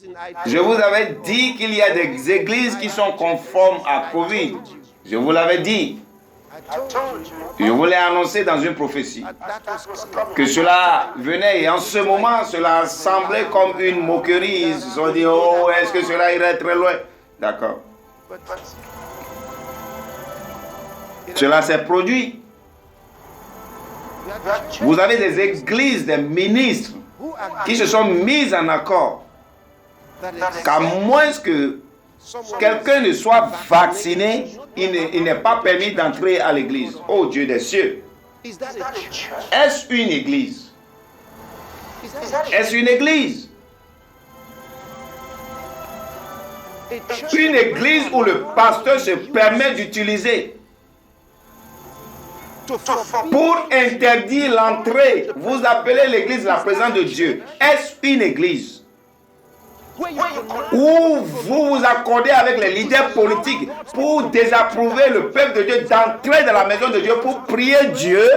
Je vous avais dit qu'il y a des églises qui sont conformes à Covid. Je vous l'avais dit. Je vous l'ai annoncé dans une prophétie. Que cela venait et en ce moment, cela semblait comme une moquerie. Ils se sont dit, oh, est-ce que cela irait très loin? D'accord. Cela s'est produit. Vous avez des églises, des ministres qui se sont mis en accord qu'à moins que quelqu'un ne soit vacciné, il n'est pas permis d'entrer à l'église. Oh Dieu des cieux! Est-ce une église? Est-ce une église? Une église où le pasteur se permet d'utiliser pour interdire l'entrée. Vous appelez l'église la présence de Dieu. Est-ce une église où vous vous accordez avec les leaders politiques pour désapprouver le peuple de Dieu d'entrer dans la maison de Dieu pour prier Dieu?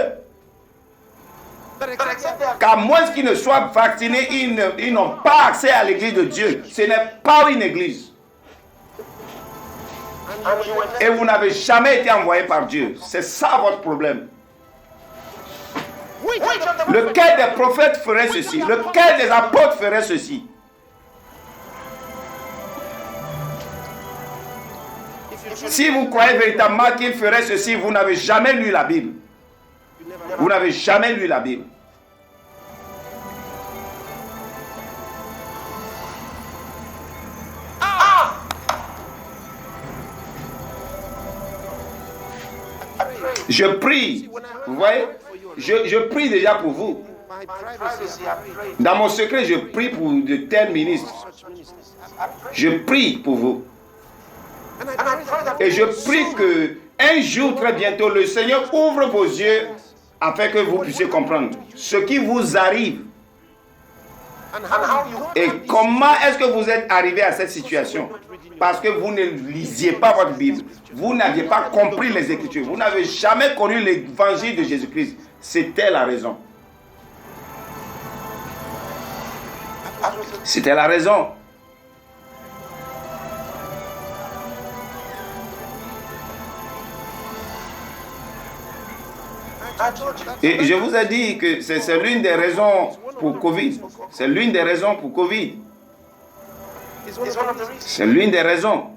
Qu'à moins qu'ils ne soient vaccinés, ils n'ont pas accès à l'église de Dieu. Ce n'est pas une église. Et vous n'avez jamais été envoyé par Dieu. C'est ça votre problème. Lequel des prophètes ferait ceci? Lequel des apôtres ferait ceci? Si vous croyez véritablement qu'il ferait ceci, vous n'avez jamais lu la Bible. Vous n'avez jamais lu la Bible. Je prie, vous voyez, je prie déjà pour vous. Dans mon secret, je prie pour de tels ministres. Je prie pour vous. Et je prie que un jour, très bientôt, le Seigneur ouvre vos yeux afin que vous puissiez comprendre ce qui vous arrive. Et comment est-ce que vous êtes arrivé à cette situation? Parce que vous ne lisiez pas votre Bible. Vous n'aviez pas compris les Écritures. Vous n'avez jamais connu l'évangile de Jésus-Christ. C'était la raison. C'était la raison. Et je vous ai dit que c'est l'une des raisons pour Covid. C'est l'une des raisons pour Covid. C'est l'une des raisons.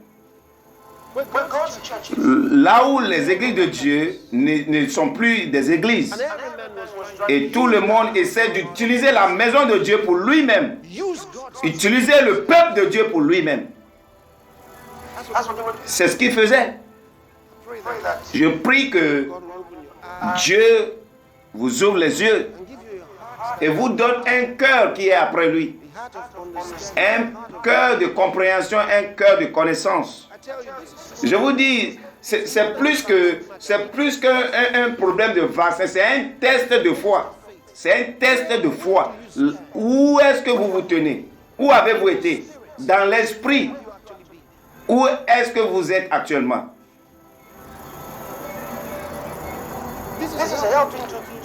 Là où les églises de Dieu ne sont plus des églises. Et tout le monde essaie d'utiliser la maison de Dieu pour lui-même. Utiliser le peuple de Dieu pour lui-même. C'est ce qu'il faisait. Je prie que Dieu vous ouvre les yeux et vous donne un cœur qui est après lui. Un cœur de compréhension, un cœur de connaissance. Je vous dis, c'est plus qu'un problème de vaccin, c'est un test de foi. C'est un test de foi. Où est-ce que vous vous tenez? Où avez-vous été? Dans l'esprit. Où est-ce que vous êtes actuellement?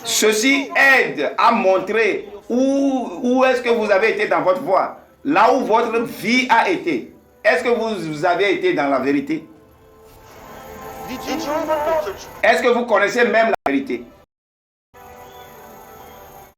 Ceci aide à montrer où est-ce que vous avez été dans votre voie. Là où votre vie a été. Est-ce que vous avez été dans la vérité? Est-ce que vous connaissez même la vérité?